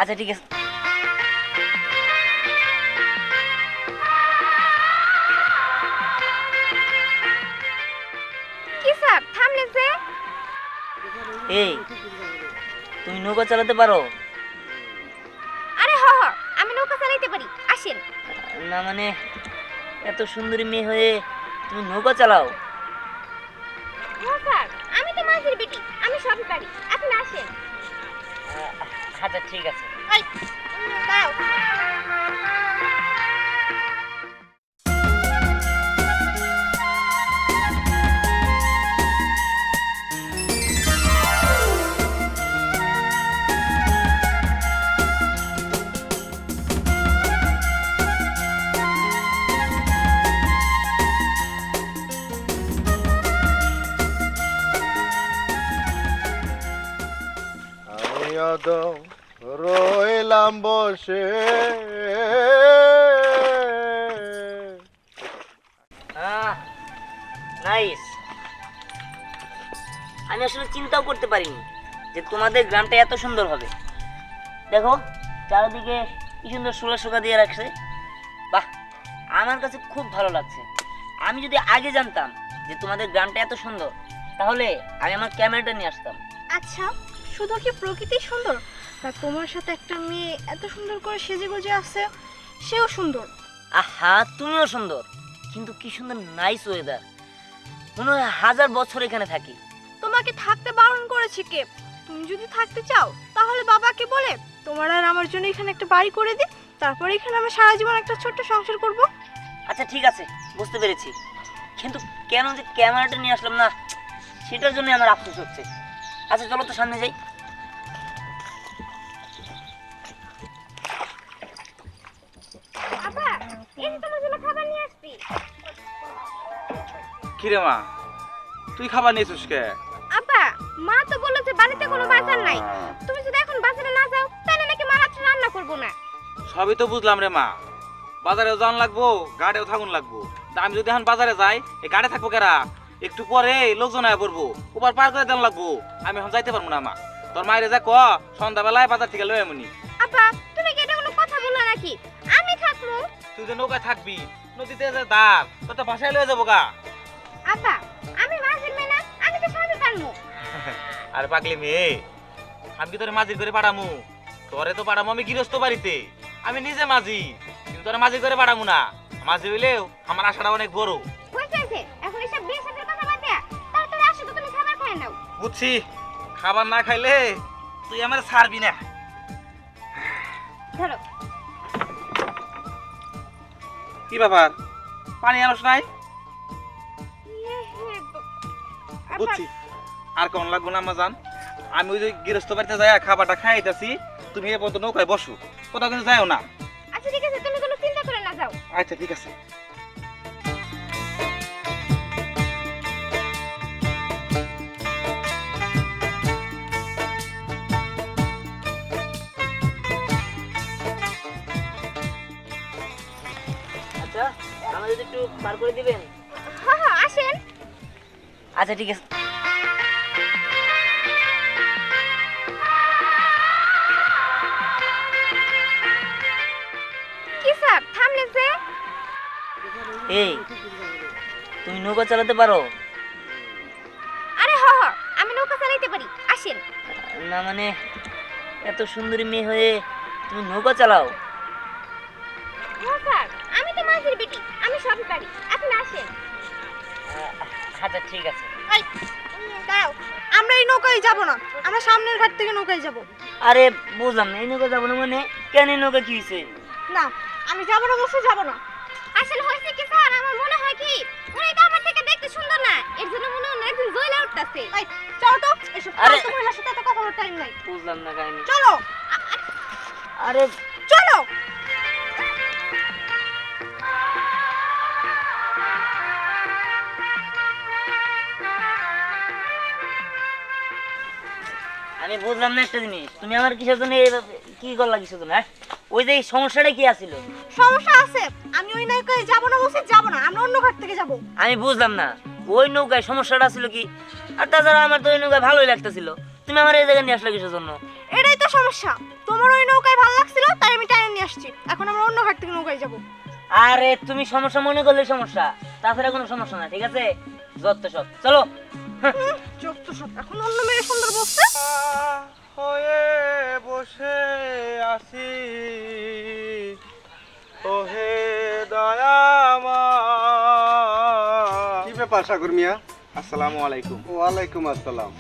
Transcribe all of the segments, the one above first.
আচ্ছা ঠিক আছে। কি স্যার থামলেন যে? এই তুমি নৌকা চালাতে পারো? আরে হ হ, আমি নৌকা চালাইতে পারি, আসেন। না মানে এত সুন্দরী মেয়ে হয়ে তুমি নৌকা চালাও? হ্যাঁ স্যার, আমি তো মাঝির বেটি, আমি সবই পারি, আপনি আসেন। আচ্ছা ঠিক আছে। এই দাঁড়াও। আমি অদম রইলাম বসে। নাইস। আমি আসলে চিন্তাও করতে পারিনি যে তোমাদের গ্রামটা এত সুন্দর হবে। দেখো চারিদিকে কি সুন্দর শোলা দিয়ে রাখছে। বাহ, আমার কাছে খুব ভালো লাগছে। আমি যদি আগে জানতাম যে তোমাদের গ্রামটা এত সুন্দর, তাহলে আমি আমার ক্যামেরাটা নিয়ে আসতাম। আচ্ছা, শুধু কি প্রকৃতি সুন্দর, তা তোমার সাথে একটা মেয়ে এত সুন্দর করে সেজে গুজে আছে, সেও সুন্দর। আহা, তুমিও সুন্দর, কিন্তু কি সুন্দর নাইস ওয়েদার। মনে হয় 1000 বছর এখানে থাকি। তোমাকে থাকতে বারণ করেছে কে? তুমি যদি থাকতে চাও তাহলে বাবাকে বলে তোমার আর আমার জন্য এখানে একটা বাড়ি করে দিই, তারপর এখানে আমরা সারা জীবন একটা ছোট্ট সংসার করব। আচ্ছা ঠিক আছে, বুঝতে পেরেছি, কিন্তু কেন যে ক্যামেরাটা নিয়ে আসলাম না, সেটার জন্য আমার আফসোস হচ্ছে। আচ্ছা চলো তো সামনে যাই। আপা, এই যে তোমার জন্য খাবার নিয়ে আসছি। কিরে মা, তুই খাবার নিয়েছিস কে? আপা, মা তো বললো যে বাড়িতে কোনো বাজার নাই, তুমি যদি এখন বাজারে না যাও তাহলে নাকি মা রাত্রে রান্না করবো না। সবই তো বুঝলাম রে মা, বাজারেও যান লাগবো, গাড়িও থাকুন লাগবো। তা আমি যদি এখন বাজারে যাই, এই গাড়ি থাকবো কেরা? একটু পরে লোকজন আয়া পড়বো, ওপার পার করে দেন লাগবো। আমি এখন যাইতে পারবো না মা। তোর মায়ের যা ক, সন্ধ্যাবেলায় বাজার থেকে লয়ে এমনি। আপা, তুমি কি এটা কোনো কথা বললা নাকি? আমি থাকবো। তুই যে নৌকায় থাকবি, নদীতে যে দাঁড়, তোর তো বাসায় লয়ে যাবো গা। আপা, আমি মাঝির মেয়ে না, আমি তো সবই পারবো। আরে পাগলি মেয়ে, আমি কি তোরে মাঝির করে পাঠামু? তোরে তো পাঠামু আমি গৃহস্থ বাড়িতে। আমি নিজে মাঝি, কিন্তু তোরে মাঝি করে পাঠামু না। মাঝি হইলেও আমার আশাটা অনেক বড়। হয়েছে, এখন এসব বিয়ে শাদীর কথা বাদ দিয়া তাড়াতাড়ি আসো তো, তুমি খাবার খেয়ে নাও। বুঝছি, খাবার না খাইলে তুই আমার ছাড়বি না। ধরো। কি ব্যাপার, পানি আনস নাই? আপা, বুঝছি, আর কেমন লাগবো না জান। আমি ওই যে গৃহস্থ বাড়িতে যাই খাবারটা খাইতেছি, তুমি এ পর্যন্ত নৌকায় বসো, কোথাও কিন্তু যাও না। আচ্ছা ঠিক আছে, তুমি কোনো চিন্তা করে না, যাও। আচ্ছা ঠিক আছে। আচ্ছা আমাদের একটু পার করে দিবেন? হ্যাঁ হ্যাঁ, আসেন। আচ্ছা ঠিক আছে। কি স্যার থামলেন যে? এই তুমি নৌকা চালাতে পারো? আরে হ্যাঁ হ্যাঁ, আমি নৌকা চালাইতে পারি, আসেন। না মানে এত সুন্দরী মেয়ে হয়ে তুমি নৌকা চালাও? হ্যাঁ স্যার, আমি তো মাঝির বেটি, আমি সবই পারি, আপনি আসেন। আচ্ছা ঠিক আছে। এই দাঁড়াও, আমরা এই নৌকায় যাব না, আমরা সামনের ঘাট থেকে নৌকায় যাব। আরে বুঝলাম না, এই নৌকা যাবো না মানে? কেন এই নৌকা কি হয়েছে? না, আমি যাব না বলছি, যাব না। আসলে হয়েছে কি স্যার, আমার মনে হয় কি উনি তো আমার থেকে দেখতে সুন্দর না, এর জন্য মনে হয় একদিন জয়লা উঠতাছে। এই চলো তো, এসব ফালতু মহিলার সাথে এত কথা বলার টাইম নাই। বুঝলাম না কাহিনী। চলো। আরে চলো। আমি বুঝলাম না একটা জিনিস, তুমি আমার কিসের জন্য কি করলা, কিসের জন্য? ওই যে সমস্যাটা কি আছিল? সমস্যা আছে, আমি ওই নৌকায় যাব না বলছি, যাব না, আমরা অন্য ঘাট থেকে যাব। আমি বুঝলাম না ওই নৌকায় সমস্যাটা ছিল কি? আর তাছাড়া আমার তো ওই নৌকায় ভালোই লাগতেছিল, তুমি আমার এই জায়গায় নিয়ে আসলে কিসের জন্য? এটাই তো সমস্যা, তোমার ওই নৌকায় এখন আমরা অন্য ঘাট থেকে নৌকায় যাবো। আরে তুমি সমস্যা মনে করলে সমস্যা, তাছাড়া কোনো সমস্যা না, ঠিক আছে? যত সব চলো। যত সব এখন অন্য মেয়ে সুন্দর বসছে। হয়ে বসে আছি ওহে দয়াময়। কি ব্যাপার সাগর মিয়া? আসসালামু আলাইকুম। ওয়ালাইকুম আসসালাম।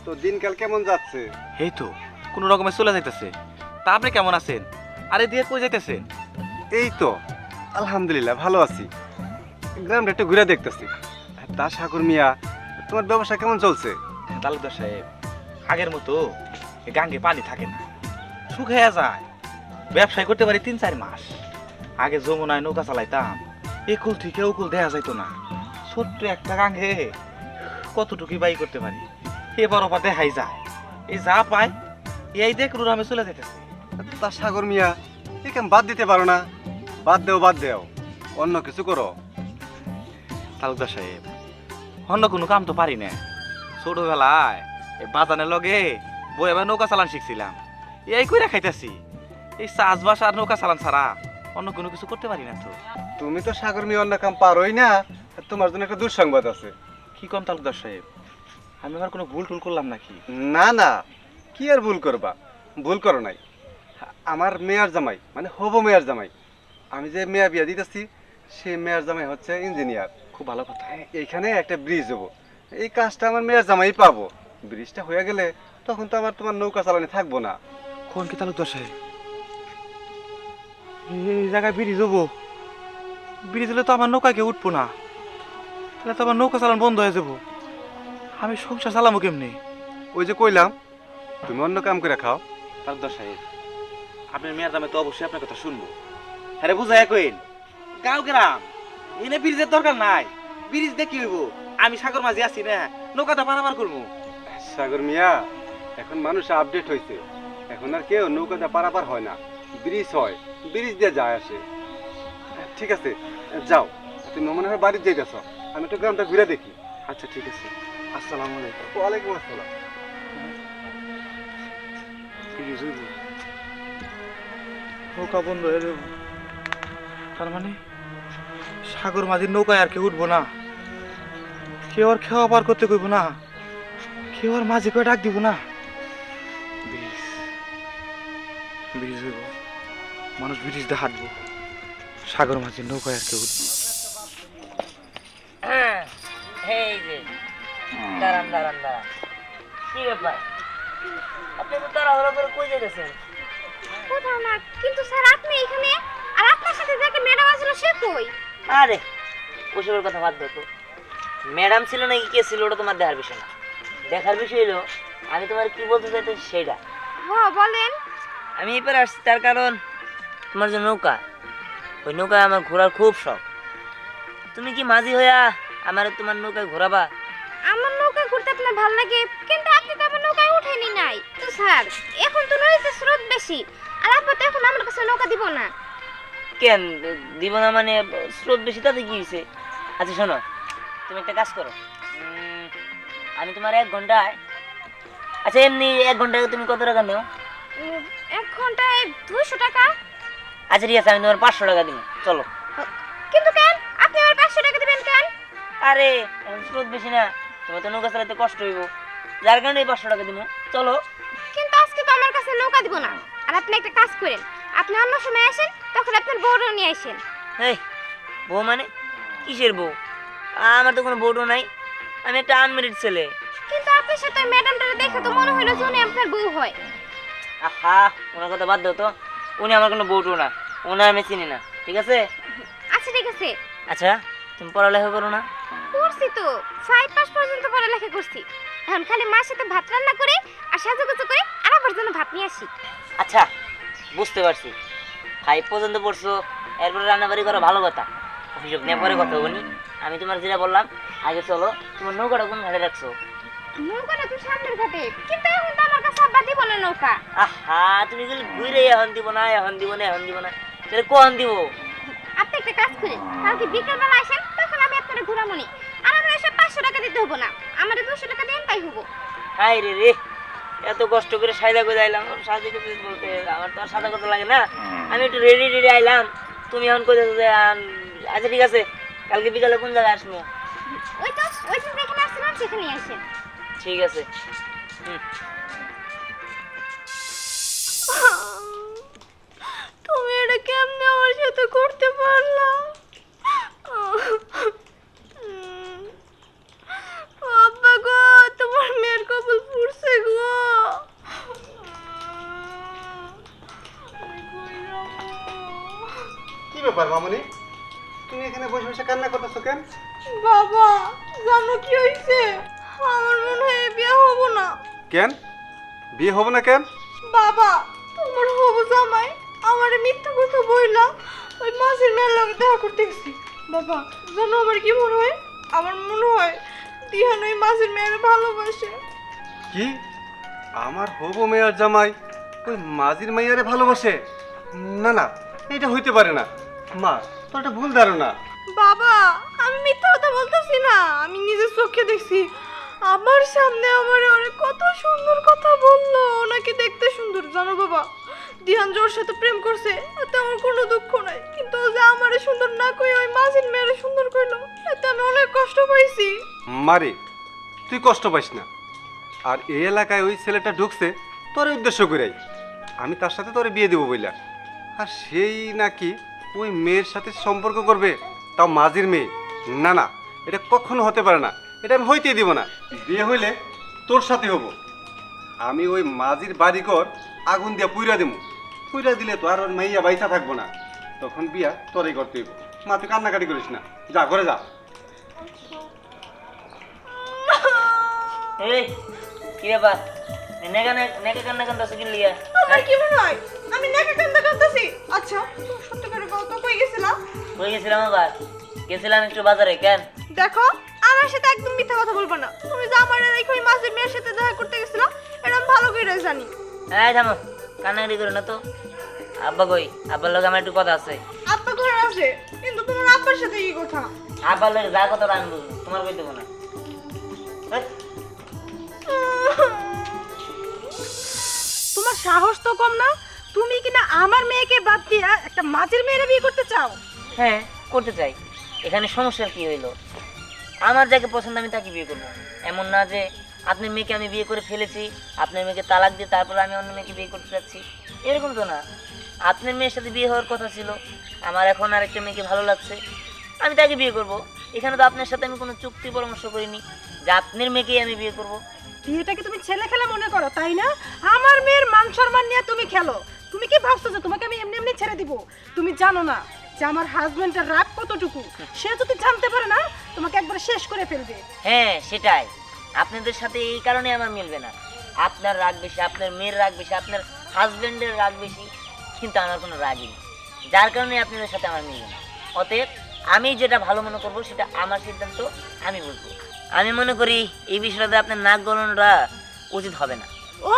তো দিনকাল কেমন যাচ্ছে? এই তো কোনো রকমে চলে যাইতেছে। তা আপনি কেমন আছেন? আরে দিয়ে কই যাইতেছেন? এই তো আলহামদুলিল্লাহ ভালো আছি। গ্রামটা একটু ঘুরে দেখতেছি। তা সাগর মিয়া, তোমার ব্যবসা কেমন চলছে? তালুকদার সাহেব, আগের মতো এই গাঙ্গে পানি থাকে না, শুকিয়ে যায়। ব্যবসায় করতে পারি 3-4 মাস। আগে যমুনায় নৌকা চালাইতাম, একুল থেকে উকুল দেখা যাইতো না। ছোট্ট একটা গাঙ্গে কতটুকু বাই করতে পারি, এবার ওপর দেখাই যায়। এই যা পাই এই দেখ রুরামে চলে যাইতেছে। তা সাগর মিয়া, এ কেমন বাদ দিতে পারো না? বাদ দেও, অন্য কিছু করো। তালুকদার সাহেব, অন্য কোনো কাম তো পারি না। ছোটবেলায় এই বাজানের লগে বই এবার নৌকা চালান শিখছিলাম, এই কইরা খাইতেছি। এই চাষবাস আর নৌকা চালান ছাড়া অন্য কোনো কিছু করতে পারি না তো। তুমি তো সাগর মিয়া অন্য কাম পারোই না। তোমার জন্য একটা দুঃসংবাদ আছে। কি কম তালুকদার সাহেব, আমি আমার কোনো ভুল টুল করলাম নাকি? না, কি আর ভুল করবা? ভুল করো নাই। আমার মেয়ার জামাই, মানে হবো মেয়ার জামাই, আমি যে মেয়া বিয়া দিতেছি, সে মেয়ার জামাই হচ্ছে ইঞ্জিনিয়ার। খুব ভালো কথা। এইখানে একটা ব্রিজ হবো, এই কাজটা আমার মেয়ার জামাই পাবো। ব্রিজটা হয়ে গেলে তখন তো আমার তোমার নৌকা চালানি থাকবো না। কোন কি তালুকদার সাহেব, এই জায়গায় ব্রিজ হবো? ব্রিজ হলে তো আমার নৌকাকে উঠবো না, তাহলে তো আমার নৌকা চালান বন্ধ হয়ে যাবো। আমি সংসার চালাবো কেমনি? ওই যে কইলাম, তুমি অন্য কাম করে খাও। তালুকদার সাহেব, আপনার মেয়ের দামে তো অবশ্যই আপনার কথা শুনবো। হ্যাঁ বুঝাই কইন, গাঁও গ্রাম এনে ব্রিজের দরকার নাই। ব্রিজ দেখি হইব, আমি সাগর মাঝি আছি না, নৌকাটা পারাপার করবো। সাগর মিয়া, এখন মানুষ আপডেট হয়েছে, এখন আর কেউ নৌকাতে পারাপার হয় না, ব্রিজ হয়, ব্রিজ দিয়ে যায় আসে। ঠিক আছে, যাও, তুমি মনে হয় বাড়িতে যাইতেছ, আমি একটু গ্রামটা ঘুরে দেখি। আচ্ছা ঠিক আছে, আসসালামু আলাইকুম। ওয়ালাইকুম আসসালাম। ব্রিজ হইব, নৌকা বন্ধ হয়ে যাবো, তার মানে সাগর মাঝির নৌকায় আর কেউ উঠবো না, কেউ আর খেওয়া পার করতে কইব না, কেউ আর মাঝি করে ডাক দিব না। ব্রিজ ব্রিজ হইব, মানুষ ব্রিজ দিয়ে হাঁটবো, সাগর মাঝির নৌকায় আর কেউ উঠবো। এই যে দাঁড়ান। কি ব্যাপার, আপনি তো তাড়াহুড়ো করে কই যেতেছেন? কোথাও না, কিন্তু স্যার আপনি এখানে, আর আপনার সাথে যাকে ম্যাডাম আসলে সে কই? আরে ওসবের কথা বাদ দাও তো। ম্যাডাম ছিল নাকি কে ছিল ওটা তোমার দেখার বিষয় না, দেখার বিষয় হলো আমি তোমার কি বলতে চাইতেছি সেটা। হ্যাঁ বলেন। আমি এপারে আসছি তার কারণ তোমার যে নৌকা, ওই নৌকায় আমার ঘোরার খুব শখ। তুমি কি মাঝি হইয়া আমার তোমার নৌকায় ঘোরাবা? আমার নৌকায় ঘুরতে আপনার ভালো লাগে, কিন্তু আপনি তো আমার নৌকায় উঠেনি নাই তো স্যার। এখন তো নদীতে স্রোত বেশি, আর আপনি তো এখন আমার কাছে নৌকা দিব না। কেন দিব না মানে? স্রোত বেশি তাতে কি হয়েছে? আচ্ছা শোনো, তুমি একটা কাজ করো, আমি তোমার 1 ঘন্টায়, আচ্ছা এমনি 1 ঘন্টায় তুমি কত টাকা নেও? 1 ঘন্টায় 200 টাকা। আচ্ছা ঠিক আছে, আমি তোমার 500 টাকা দিব, চলো। কিন্তু কেন আপনি আমার 500 টাকা দিবেন কেন? আরে এখন স্রোত বেশি না, তোমার তো নৌকা চালাতে কষ্ট হইব, যার কারণে 500 টাকা দিব, চলো। কিন্তু আজকে তো আমার কাছে নৌকা দিব না। আর আপনি একটা কাজ করেন, আপনি অন্য সময় আসেন, তখন আপনার বউও নিয়ে আসেন। এই বউ মানে কিসের বউ? আমার তো কোনো বউটো নাই, আমি একটা আনমেরিড ছেলে। কিন্তু আপনার সাথে ম্যাডামটা দেখে তো মনে হলো যে উনি আপনার বউ হয়। আহা, ওনার কথা বাদ দাও তো, উনি আমার কোনো বউটো না, ওনার আমি চিনি না, ঠিক আছে? আচ্ছা ঠিক আছে। আচ্ছা তুমি পড়ালেখা করো না? করছি তো, 5 পাস পর্যন্ত পড়ালেখা করছি। এখন খালি মার সাথে ভাত রান্না করে আর সাজুগুজু করে আর আবার জন্য ভাত নিয়ে আসি। আচ্ছা বুঝতে পারছি, 5 পর্যন্ত পড়ছো, এরপরে রান্নাবাড়ি করা ভালো কথা, অভিযোগ নিয়ে পরে কথা বলি। আমি তোমার যেটা বললাম, আগে চলো, তোমার নৌকাটা কোন ঘাটে রাখছো? নৌকাটা তো সামনের ঘাটে, কিন্তু এখন তো আমার কাছে আব্বা দিব না নৌকা। আহা, তুমি গেলে ঘুরে এখন দিব না, এখন দিব না, এখন দিব না, তাহলে কখন দিব? আপনি একটা কাজ করেন, কালকে বিকেলবেলা আসেন, তখন আমি আপনার ঘোরামনি। আর আমার এসে 500 টাকা দিতে হবো না, আমার 200 টাকা দেন তাই হবো। হাই রে রে, এত কষ্ট করে সাইদা করে আইলাম, সাজে করে বলতে আমার তো আর সাদা কথা লাগে না। আমি একটু রেডি রেডি আইলাম, তুমি এখন কই যাচ্ছ যে আচ্ছা ঠিক আছে, কালকে বিকালে কোন জায়গায় আসবো? ওই তো ওই যে যেখানে আসছিলাম সেখানেই আসেন। ঠিক আছে। তুমি এটা কেমনে আমার সাথে করতে পারলা? আব্বা গো, তোমার মেয়ের কপাল পুড়ছে গো। কি ব্যাপার মামনি, তুমি এখানে বসে বসে কান্না করতেছো কেন? বাবা জানো কি হয়েছে? আমার মনে হয় এ বিয়ে হবো না। কেন বিয়ে হবে না কেন? বাবা তোমার হবু জামাই আমার মিথ্যা কথা বইলা ওই মাছের মেয়ের লগে দেখা করতে গেছি। বাবা জানো আমার কি মনে হয়? আমার মনে হয় দিহান ওই মাছের মেয়ের ভালোবাসে। কি আমার হবু মেয়ের জামাই ওই মাঝির মাইয়ারে ভালোবাসে? না না, এটা হইতে পারে না মা, তোর একটা ভুল ধারণা। বাবা আমি মিথ্যা কথা বলতেছি না, আমি নিজের চোখে দেখছি। আমার সামনে আমার অনেক কত সুন্দর কথা বললো, ওনাকে দেখতে সুন্দর জানো বাবা। দিহান জোর সাথে প্রেম করছে, এতে আমার কোনো দুঃখ নাই, কিন্তু ও যে আমারে সুন্দর না কই ওই মাঝির মেয়েরে সুন্দর কইলো, এতে আমি অনেক কষ্ট পাইছি। মারে তুই কষ্ট পাইস না, আর এই এলাকায় ওই ছেলেটা ঢুকছে তোর উদ্দেশ্য করেই, আমি তার সাথে তোরে বিয়ে দেবো বইলা, আর সেই নাকি ওই মেয়ের সাথে সম্পর্ক করবে, তাও মাঝির মেয়ে। না না, এটা কখনো হতে পারে না, এটা আমি হইতে দিব না। বিয়ে হইলে তোর সাথে হব, আমি ওই মাঝির বাড়িঘর আগুন দিয়া পুইরা দেবো, পুইরা দিলে তো আর ওর মাইয়া বাইসা থাকবো না, তখন বিয়া তোরই করতে হইব। মা তুই কান্নাকাটি করিস না, যা ঘরে যা। এই কি ব্যাপার, নেকা নেকা কান্না কান্দাছো কি লিয়া? আমার কি মনে হয় আমি নাকে কান্দা কান্দাছি? আচ্ছা তুমি সত্যি করে বল তো কই গেছিলা? কই গেছিলাম আবার? গেছিলাম একটু বাজারে। কেন? দেখো আমার সাথে একদম মিথ্যা কথা বলবো না, তুমি যে আমার রেখে ওই মাঝের মেয়ের সাথে দেখা করতে গেছিলা এটা আমি ভালো করে জানি। এই থামো, কান্নাকাটি করো না তো। আব্বা কই? আব্বার লগে আমার একটু কথা আছে। আব্বা ঘরে আছে, কিন্তু তোমার আব্বার সাথে কি কথা? আব্বার লগে যা কথা আমি বুঝবো, তোমার কই দেবো না। এই, তোমার সাহস তো কম না, তুমি কিনা আমার মেয়েকে বাদ দিয়া একটা মাঝের মেয়েরে বিয়ে করতে চাও? হ্যাঁ করতে চাই, এখানে সমস্যার কি হইলো? আমার যাকে পছন্দ আমি তাকে বিয়ে করবো। এমন না যে আপনার মেয়েকে আমি বিয়ে করে ফেলেছি, আপনার মেয়েকে তালাক দিয়ে তারপরে আমি অন্য মেয়েকে বিয়ে করতে চাচ্ছি, এরকম তো না। আপনার মেয়ের সাথে বিয়ে হওয়ার কথা ছিল, আমার এখন আরেকটা মেয়েকে ভালো লাগছে, আমি তাকে বিয়ে করব। এখানে তো আপনার সাথে আমি কোনো চুক্তি পরামর্শ করিনি যে আপনার মেয়েকেই আমি বিয়ে করব। বিয়েটাকে তুমি ছেলে খেলা মনে করো তাই না? আমার মেয়ের মান সম্মান নিয়ে তুমি খেলো। তুমি কি ভাবছো যে তোমাকে আমি এমনি এমনি ছেড়ে দিব? তুমি জানো না যে আমার হাজবেন্ডের রাগ কতটুকু? সে যদি জানতে পারে না তোমাকে একবার শেষ করে ফেলবে। হ্যাঁ সেটাই, আপনাদের সাথে এই কারণে আমার মিলবে না। আপনার রাগ বেশি, আপনার মেয়ের রাগ বেশি, আপনার হাজবেন্ডের রাগ বেশি, কিন্তু আমার কোনো রাগই নেই, যার কারণে আপনাদের সাথে আমার মিলবে না। অতএব আমি যেটা ভালো মনে করবো সেটা আমার সিদ্ধান্ত, আমি বুঝবো। আমি মনে করি এই বিষয়টাতে আপনার নাক গলানোটা উচিত হবে না। ও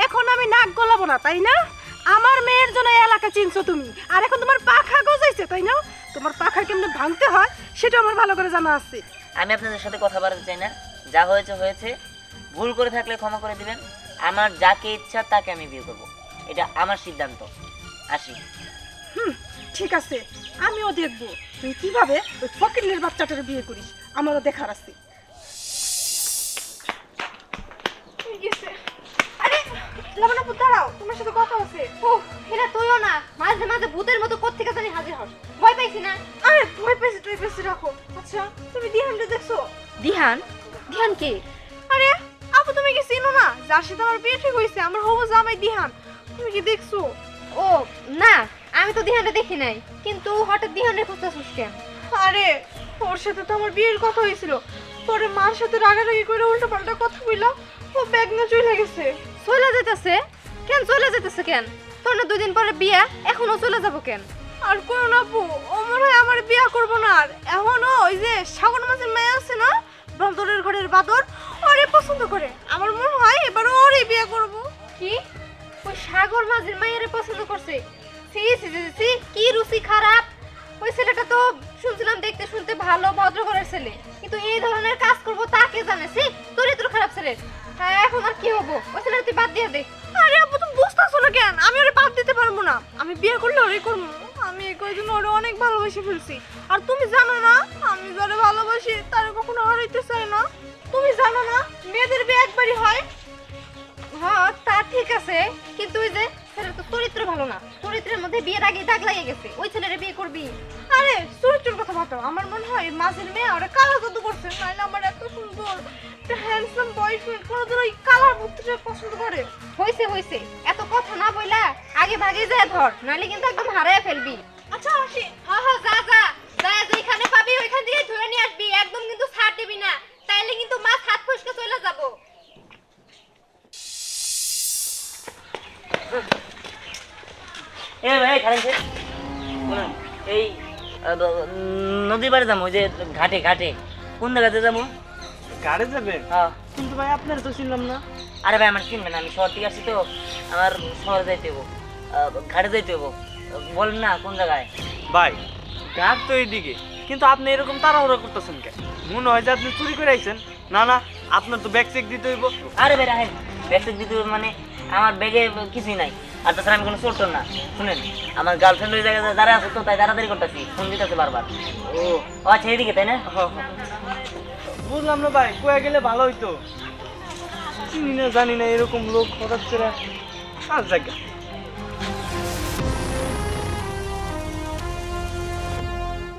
এখন আমি নাক গলাবো না তাই না? আমার মেয়ের জন্য এই এলাকা চিনছো তুমি, আর এখন তোমার পাখা গজাইছে তাই না? তোমার পাখা কেমনে ভাঙতে হয় সেটা আমার ভালো করে জানা আছে। আমি আপনাদের সাথে কথা বলতে চাই না, যা হয়েছে হয়েছে, ভুল করে থাকলে ক্ষমা করে দিবেন। আমার যাকে ইচ্ছা তাকে আমি বিয়ে করব, এটা আমার সিদ্ধান্ত। আসি। ঠিক আছে, আমিও দেখবো তুই কিভাবে ওই ফকিরের বাচ্চাটার বিয়ে করিস, আমারও দেখার আছে। আরে লাবণাপু দাঁড়াও, তোমার সাথে কথা আছে। ও এরা তুইও না মাঝে মাঝে ভূতের মতো কোত্থেকে জানি হাজির হস, ভয় পাইছি না? আরে ভয় পেয়েছি তুই পেয়েছি রাখো। আচ্ছা তুমি দিহানকে দেখছো? দিহান? দিহান কে? আরে আপু তুমি কি চিনো না যার সাথে আমার বিয়ে ঠিক হয়েছে? আমার হবু জামাই দিহান, তুমি কি দেখছো? ও না, আমি তো দিহানটা দেখি নাই, কিন্তু হঠাৎ দিহানের খুঁজতেছিস কেন? আরে ওর সাথে তো আমার বিয়ের কথা হয়েছিল, পরে মার সাথে রাগারাগি করে উল্টো পাল্টা কথা কইলা, ও ব্যাগ নিয়ে চলে গেছে। চলে যেতেছে কেন? চলে যেতেছে কেন? তোর না 2 দিন পরে বিয়া, এখনো চলে যাব কেন? আর কোন আপু, ও মনে হয় আমার বিয়া করবো না। আর এখনো ওই যে সাগর মাছের মেয়ে আছে না, বাদরের ঘরের বাদর, ওরে পছন্দ করে। আমার মনে হয় এবার ওরই বিয়ে করব। কি ওই সাগর মাঝির মাইয়ারে পছন্দ করছে? সি সি সি সি, কি রুচি খারাপ! ওই ছেলেটা তো শুনছিলাম দেখতে শুনতে ভালো, ভদ্র ঘরের ছেলে, কিন্তু এই ধরনের কাজ করবো তাকে জানে। সি চরিত্র খারাপ ছেলে। হ্যাঁ এখন আর কি হবো ওই ছেলেটা তুই বাদ দিয়ে দে। আরে আপু তুমি বুঝতেছো না কেন, আমি ওরে বাদ দিতে পারবো না, আমি বিয়ে করলে ওরে করবো। আমি এই কয়দিন ওরে অনেক ভালোবেসে ফেলছি, আর তুমি জানো না আমি যারে ভালোবাসি তারে কখনো হারাইতে চাই না। তুমি জানো না মেয়েদের বিয়ে একবারই হয়। হ্যাঁ তা ঠিক আছে, কিন্তু ওই যে ছেলের তো চরিত্র ভালো না, চরিত্রের মধ্যে বিয়ের আগে দাগ লাগিয়ে গেছে, ওই ছেলেরে বিয়ে করবি? আরে চরিত্রের কথা ভাবো, আমার মনে হয় মাঝের মেয়ে ওরা কালা জাদু করছে, নাইলে আমার এত সুন্দর একটা হ্যান্ডসাম বয়ফ্রেন্ড কোনোদিন ওই কালার বুদ্ধটা পছন্দ করে। হইছে হইছে, এত কথা না বইলা আগে ভাগে যায় ধর, নাইলে কিন্তু একদম হারায় ফেলবি। আচ্ছা আসি। হ্যাঁ হ্যাঁ যা যা যা, যেখানে পাবি ওইখান থেকে ধরে নিয়ে আসবি, একদম কিন্তু ছাড় দিবি না, তাইলে কিন্তু মাছ হাত ফসকে চলে যাবো। এ ভাই খালেন স্যার শুনুন, এই নদীর বাড়ি যাবো, ওই যে ঘাটে ঘাটে। কোন জায়গাতে যাবো? গাড়ি যাবেন? হ্যাঁ। কিন্তু ভাই আপনার তো চিনলাম না। আরে ভাই আমার চিনবেন না, আমি শহর থেকে আসছি তো, আমার শহরে যাইতে হবো, ঘাটে যাইতে হবো। বলেন না কোন জায়গায়? ভাই ঘাট তো এইদিকে, কিন্তু আপনি এরকম তাড়াহুড়া করতেছেন কেন? মনে হয় যে আপনি চুরি করে আইছেন। না না, আপনার তো ব্যাগ চেক দিতে হইব। আরে ভাই রাখেন, ব্যাগ চেক দিতে হবে মানে আমার ব্যাগে কিছুই নাই, আর তাছাড়া আমি কোনো চোর না। শুনেন, আমার গার্লফ্রেন্ড ওই জায়গায় দাঁড়ায় আছে তো, তাই তাড়াতাড়ি করতেছি, ফোন দিতেছে বারবার। ও ও আচ্ছা এদিকে তাই না? বুঝলাম না ভাই, কয়ে গেলে ভালো হইতো। চিনি না জানি না এরকম লোক হঠাৎ করে আর জায়গা।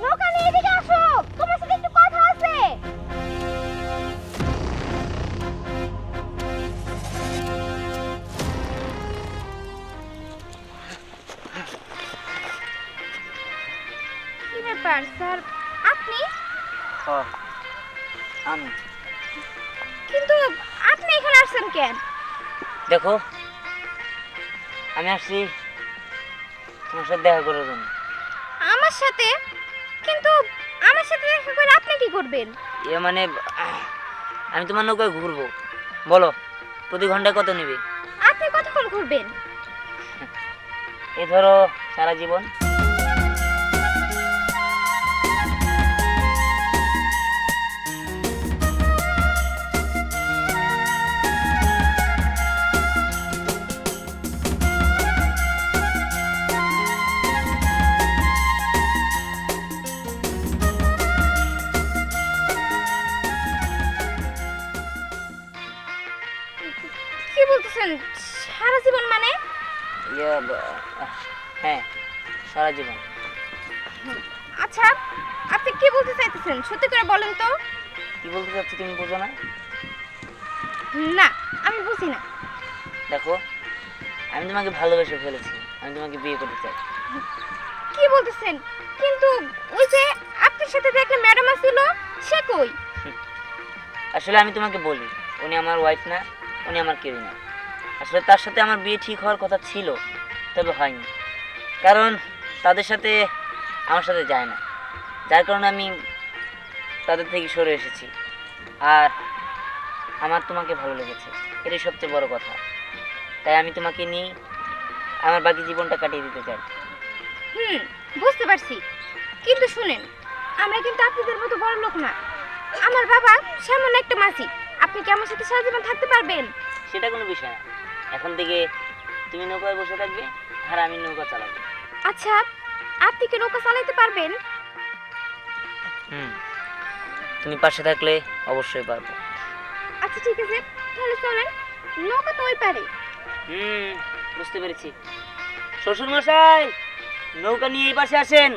নৌকানি এদিকে আসো, তোমার সাথে একটু কথা আছে। কি ব্যাপার স্যার, আপনি? আমি কিন্তু আপনি এখানে আসছেন কেন? দেখো, আমি আসছি তোমার সাথে দেখা করার জন্য। আমার সাথে? কিন্তু আমার সাথে দেখা করে আপনি কি করবেন? এ মানে আমি তোমার নৌকায় ঘুরবো। বলো প্রতি ঘন্টায় কত নেবে? আপনি কতক্ষণ ঘুরবেন? এ ধরো সারা জীবন। কি বলতেছেন সারা জীবন মানে? হ্যাঁ সারা জীবন। আচ্ছা আপনি কি বলতে চাইতেছেন সত্যি করে বলেন তো? কি বলতে চাচ্ছি তুমি বুঝো না? না আমি বুঝি না। দেখো, আমি তোমাকে ভালোবেসে ফেলেছি, আমি তোমাকে বিয়ে করতে চাই। কি বলতেছেন? কিন্তু ওই যে আপনার সাথে যে একটা ম্যাডাম ছিল সে কই? আসলে আমি তোমাকে বলি, উনি আমার ওয়াইফ না, উনি আমার কেউ না। আসলে তার সাথে আমার বিয়ে ঠিক হওয়ার কথা ছিল, তবে হয়নি, কারণ তাদের সাথে আমার সাথে যায় না, যার কারণে আমি তাদের থেকে সরে এসেছি। আর আমার তোমাকে ভালো লেগেছে, এটাই সবচেয়ে বড় কথা। তাই আমি তোমাকে নিয়ে আমার বাকি জীবনটা কাটিয়ে দিতে চাই। বুঝতে পারছি, কিন্তু শুনেন আমরা কিন্তু আপনাদের মতো বড় লোক না, আমার বাবা সামান্য একটা মাসি, আপনি কি আমার সাথে সারা জীবন থাকতে পারবেন? সেটা কোনো বিষয় না, এখন থেকে তুমি নৌকায় বসে থাকবে আর আমি নৌকা চালাবো। আচ্ছা আপনি কি নৌকা চালাতে পারবেন? তুমি পাশে থাকলে অবশ্যই পারবো। আচ্ছা ঠিক আছে, তাহলে চলেন, নৌকা তো ওই পারে। বুঝতে পেরেছি। শ্বশুর মশাই, নৌকা নিয়ে এই পাশে আসেন,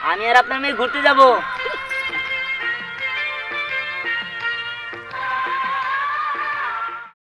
আমি আর আপনার মেয়ে ঘুরতে যাব।